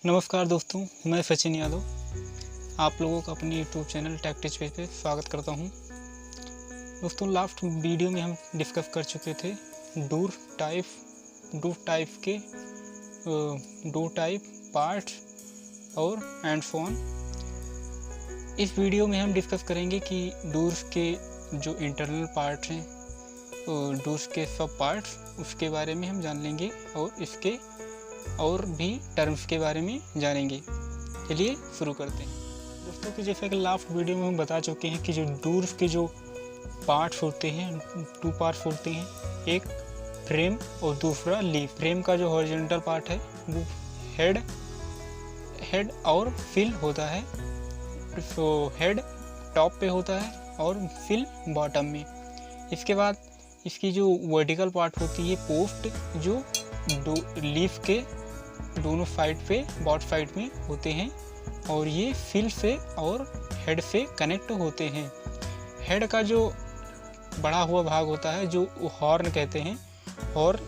नमस्कार दोस्तों, मैं सचिन यादव आप लोगों का अपने यूट्यूब चैनल टेक पेज पे स्वागत करता हूं। दोस्तों, लास्ट वीडियो में हम डिस्कस कर चुके थे डोर टाइप पार्ट्स और एंड सो ऑन। इस वीडियो में हम डिस्कस करेंगे कि डोर्स के जो इंटरनल पार्ट्स हैं, डोर्स के सब पार्ट्स, उसके बारे में हम जान लेंगे और इसके और भी टर्म्स के बारे में जानेंगे। चलिए शुरू करते हैं। दोस्तों कि जैसा कि लास्ट वीडियो में हम बता चुके हैं कि जो डोर्स के जो पार्ट्स होते हैं, 2 पार्ट्स होते हैं, एक फ्रेम और दूसरा लीफ। फ्रेम का जो हॉरिजॉन्टल पार्ट है वो हेड और फिल होता है। तो हेड टॉप पे होता है और फिल बॉटम में। इसके बाद इसकी जो वर्टिकल पार्ट होती है पोस्ट, जो लीफ के दोनों साइड पे बॉट साइड में होते हैं और ये फिल से और हेड से कनेक्ट होते हैं। हेड का जो बड़ा हुआ भाग होता है जो हॉर्न कहते हैं और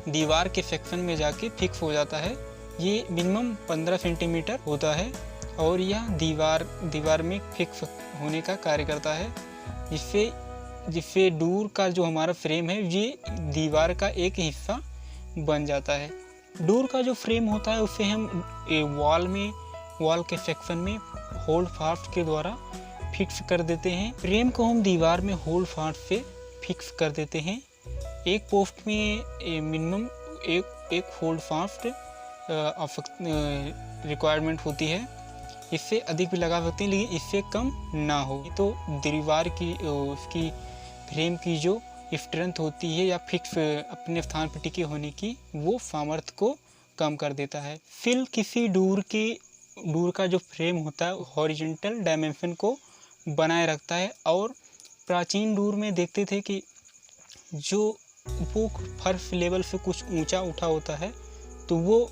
दीवार के सेक्शन में जाके फिक्स हो जाता है। ये मिनिमम 15 सेंटीमीटर होता है और यह दीवार में फिक्स होने का कार्य करता है, जिससे डोर का जो हमारा फ्रेम है ये दीवार का एक हिस्सा बन जाता है। डोर का जो फ्रेम होता है उसे हम वॉल के सेक्शन में होल्ड फास्ट के द्वारा फिक्स कर देते हैं। फ्रेम को हम दीवार में होल्ड फास्ट से फिक्स कर देते हैं। एक पोस्ट में मिनिमम एक होल्ड फास्ट रिक्वायरमेंट होती है। इससे अधिक भी लगा सकते हैं लेकिन इससे कम ना हो, तो दीवार की उसकी फ्रेम की जो स्ट्रेंथ होती है या फिक्स अपने स्थान पर टिके होने की, वो सामर्थ्य को कम कर देता है। फिल किसी डोर का जो फ्रेम होता है हॉरिजॉन्टल डायमेंशन को बनाए रखता है। और प्राचीन डोर में देखते थे कि वो फर्श लेवल से कुछ ऊंचा उठा होता है तो वो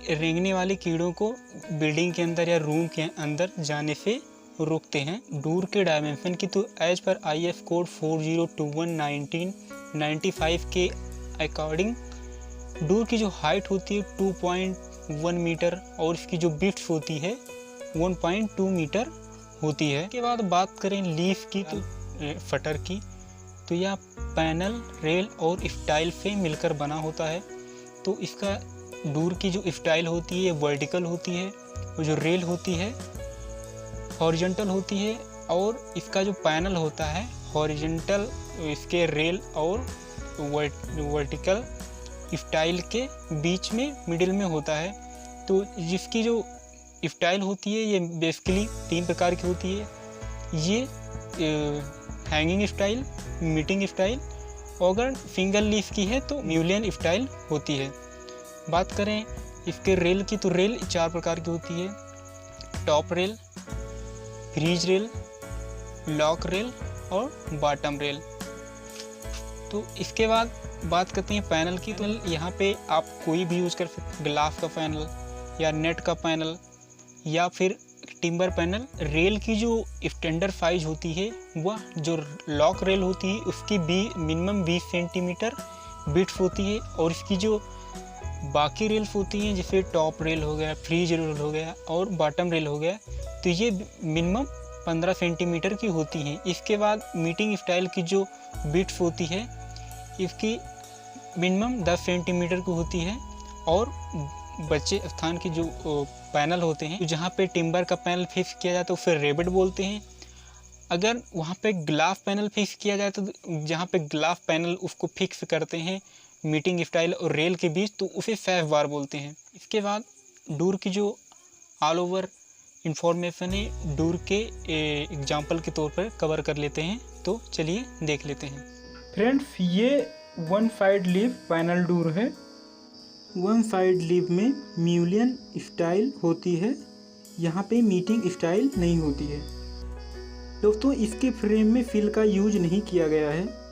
रेंगने वाले कीड़ों को बिल्डिंग के अंदर या रूम के अंदर जाने से रोकते हैं। डोर के डायमेंशन की तो एज पर IS कोड 4021-1995 के अकॉर्डिंग डोर की जो हाइट होती है 2.1 मीटर और इसकी जो विड्थ होती है 1.2 मीटर होती है। के बाद बात करें लीफ की तो फटर की, तो यह पैनल, रेल और स्टाइल से मिलकर बना होता है। तो इसका डोर की जो स्टाइल होती है वर्टिकल होती है और जो रेल होती है हॉरिजॉन्टल होती है और इसका जो पैनल होता है हॉरिजॉन्टल इसके रेल और वर्टिकल स्टाइल के बीच में मिडिल में होता है। तो जिसकी जो स्टाइल होती है ये बेसिकली 3 प्रकार की होती है। ये हैंगिंग स्टाइल, मीटिंग स्टाइल, और अगर सिंगल लीफ की है तो म्यूलियन स्टाइल होती है। बात करें इसके रेल की तो रेल 4 प्रकार की होती है। Top rail, frieze rail, lock rail और बॉटम रेल। तो इसके बाद बात करते हैं पैनल की। तो यहाँ पे आप कोई भी यूज़ कर सकते, ग्लास का पैनल या नेट का पैनल या फिर टिम्बर पैनल। रेल की जो स्टैंडर्ड साइज होती है वह जो लॉक रेल होती है उसकी मिनिमम 20 सेंटीमीटर विड्थ होती है और इसकी जो बाकी रेल्स होती हैं जैसे टॉप रेल हो गया, फ्रीज रेल हो गया और बॉटम रेल हो गया, तो ये मिनिमम 15 सेंटीमीटर की होती हैं। इसके बाद मीटिंग स्टाइल की जो विड्थ होती है इसकी मिनिमम 10 सेंटीमीटर की होती है और बचे स्थान की जो पैनल होते हैं जहाँ पे टिम्बर का पैनल फिक्स किया जाए तो उसे रेबेट बोलते हैं। अगर वहाँ पे ग्लास पैनल फिक्स किया जाए तो जहाँ पे ग्लास पैनल उसको फिक्स करते हैं मीटिंग स्टाइल और रेल के बीच, तो उसे सैफ बार बोलते हैं। इसके बाद डोर की जो ऑल ओवर इंफॉर्मेशन है डोर के एग्जाम्पल के तौर पर कवर कर लेते हैं। तो चलिए देख लेते हैं। फ्रेंड्स, ये 1 साइड लीफ पैनल डोर है। 1 साइड लीफ में म्यूलियन स्टाइल होती है, यहाँ पे मीटिंग स्टाइल नहीं होती है। दोस्तों, इसके फ्रेम में फिल का यूज नहीं किया गया है।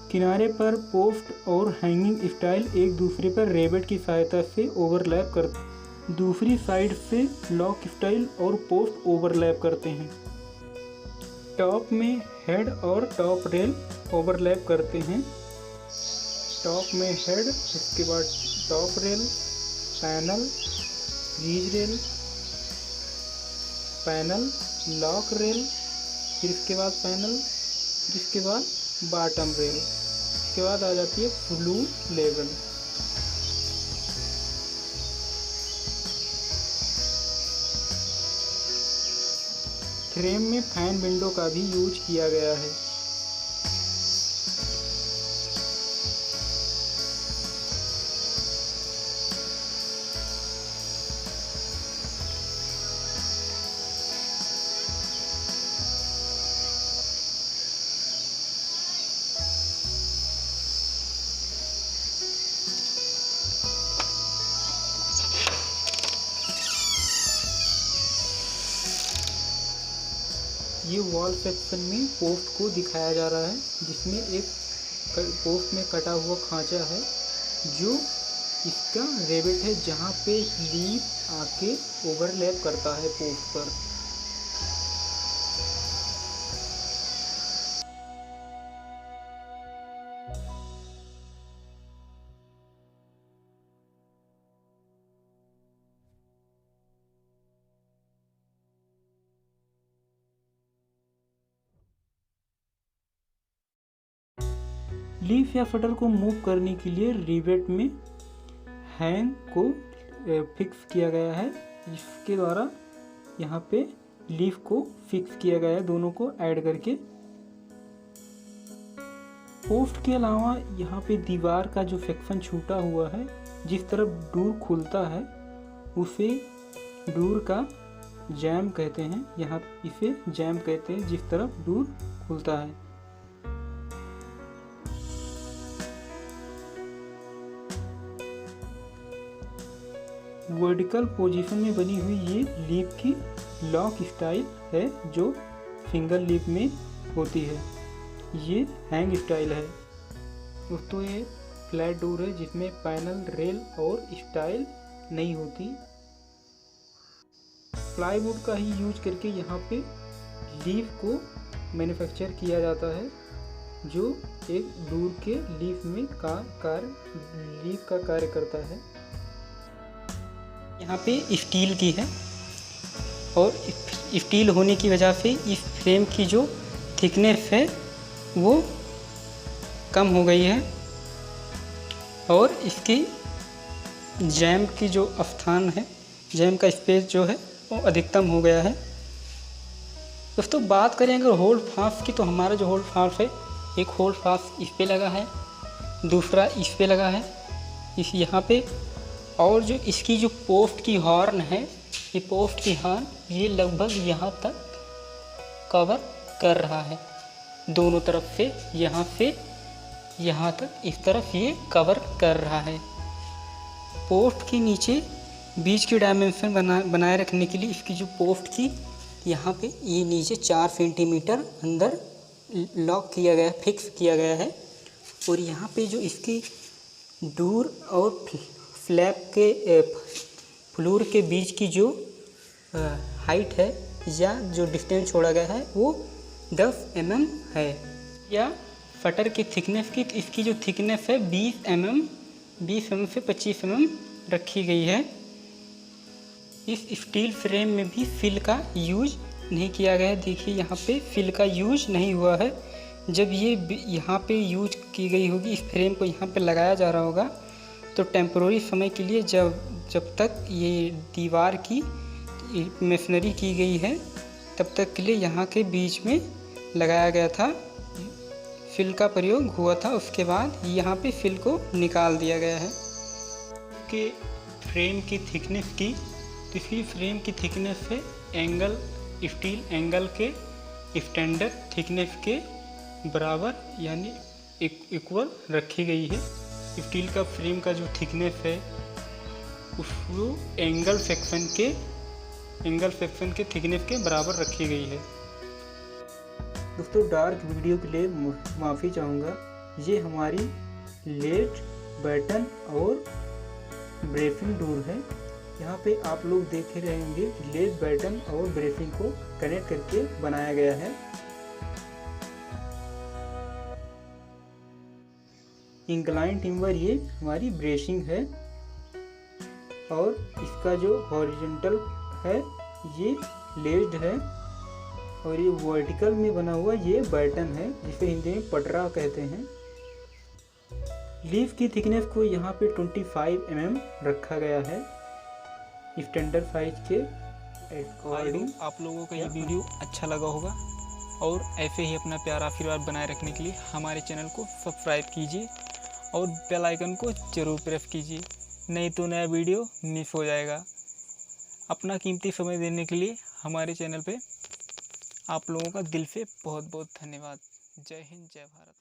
किनारे पर पोस्ट और हैंगिंग स्टाइल एक दूसरे पर रेबेट की सहायता से ओवरलैप करते, दूसरी साइड से लॉक स्टाइल और पोस्ट ओवरलैप करते हैं। टॉप में हेड और टॉप रेल ओवरलैप करते हैं। टॉप में हेड, इसके बाद top rail, panel, ridge rail, panel, lock rail, फिर इसके बाद पैनल, फिर इसके बाद बॉटम रेल, इसके बाद आ जाती है फ्लू लेवल। फ्रेम में फैन विंडो का भी यूज किया गया है। ये वॉल सेक्शन में पोस्ट को दिखाया जा रहा है, जिसमें एक पोस्ट में कटा हुआ खांचा है जो इसका रेबेट है, जहाँ पे लीफ आके ओवरलैप करता है पोस्ट पर। लीफ या शटर को मूव करने के लिए रिवेट में हैंग को फिक्स किया गया है, जिसके द्वारा यहाँ पे लीफ को फिक्स किया गया है, दोनों को ऐड करके। पोस्ट के अलावा यहाँ पे दीवार का जो सेक्शन छूटा हुआ है, जिस तरफ डोर खुलता है उसे डोर का जैम कहते हैं, यहाँ इसे जैम कहते हैं, जिस तरफ डोर खुलता है। वर्टिकल पोजीशन में बनी हुई ये लीफ की लॉक स्टाइल है, जो सिंगल लीफ में होती है। ये हैंग स्टाइल है। दोस्तों ये फ्लैट डोर है, जिसमें पैनल, रेल और स्टाइल नहीं होती। प्लाईवुड का ही यूज करके यहाँ पे लीफ को मैन्युफैक्चर किया जाता है, जो एक डोर के लीफ में लीफ का कार्य करता है। यहाँ पे स्टील की है और स्टील होने की वजह से इस फ्रेम की जो थिकनेस है वो कम हो गई है और इसकी जैम की जो स्थान है, जैम का स्पेस जो है वो अधिकतम हो गया है। दोस्तों बात करें अगर होल्ड फास्ट की, तो हमारा जो होल्ड फास्ट है, एक होल्ड फास्ट इस पे लगा है, दूसरा इस पे लगा है, इस यहाँ पे, और जो इसकी जो पोस्ट की हॉर्न है, ये पोस्ट की हॉर्न ये लगभग यहाँ तक कवर कर रहा है, दोनों तरफ से यहाँ तक इस तरफ ये कवर कर रहा है। पोस्ट के नीचे बीच की डायमेंशन बनाए रखने के लिए इसकी जो पोस्ट की यहाँ पे ये नीचे 4 सेंटीमीटर अंदर लॉक किया गया, फिक्स किया गया है। और यहाँ पे जो इसकी डोर और फ्लैप के फ्लोर के बीच की जो हाइट है या जो डिस्टेंस छोड़ा गया है वो 10 mm है। या शटर की थिकनेस की, इसकी जो थिकनेस है 20 mm से 25 mm रखी गई है। इस स्टील फ्रेम में भी फिल का यूज नहीं किया गया है। देखिए यहाँ पे फिल का यूज नहीं हुआ है। जब ये यहाँ पे यूज की गई होगी, इस फ्रेम को यहाँ पे लगाया जा रहा होगा, तो टेम्पोररी समय के लिए जब तक ये दीवार की मशीनरी की गई है, तब तक के लिए यहाँ के बीच में लगाया गया था, फिल का प्रयोग हुआ था। उसके बाद यहाँ पे फिल को निकाल दिया गया है। कि फ्रेम की थिकनेस की, तो इसी फ्रेम की थिकनेस से एंगल, स्टील एंगल के स्टैंडर्ड थिकनेस के बराबर यानी इक्वल रखी गई है। स्टील का फ्रेम का जो थिकनेस है उसको एंगल सेक्शन के थिकनेस के बराबर रखी गई है। दोस्तों डार्क वीडियो के लिए माफ़ी चाहूँगा। ये हमारी लेट बटन और ब्रेसिंग डोर है। यहाँ पे आप लोग देख ही रहेंगे लेट बटन और ब्रेसिंग को कनेक्ट करके बनाया गया है। इंक्लाइन टिम्बर ये हमारी ब्रेसिंग है, और इसका जो हॉरिजॉन्टल है ये लेज्ड है, और ये वर्टिकल में बना हुआ ये बैटन है जिसे हिंदी में पटरा कहते हैं। लीफ की थिकनेस को यहाँ पे 25 mm रखा गया है स्टैंडर्ड साइज के अकॉर्डिंग। आप लोगों को ये वीडियो अच्छा लगा होगा, और ऐसे ही अपना प्यारा आशीर्वाद बनाए रखने के लिए हमारे चैनल को सब्सक्राइब कीजिए और बेल आइकन को जरूर प्रेस कीजिए, नहीं तो नया वीडियो मिस हो जाएगा। अपना कीमती समय देने के लिए हमारे चैनल पे आप लोगों का दिल से बहुत बहुत धन्यवाद। जय हिंद, जय भारत।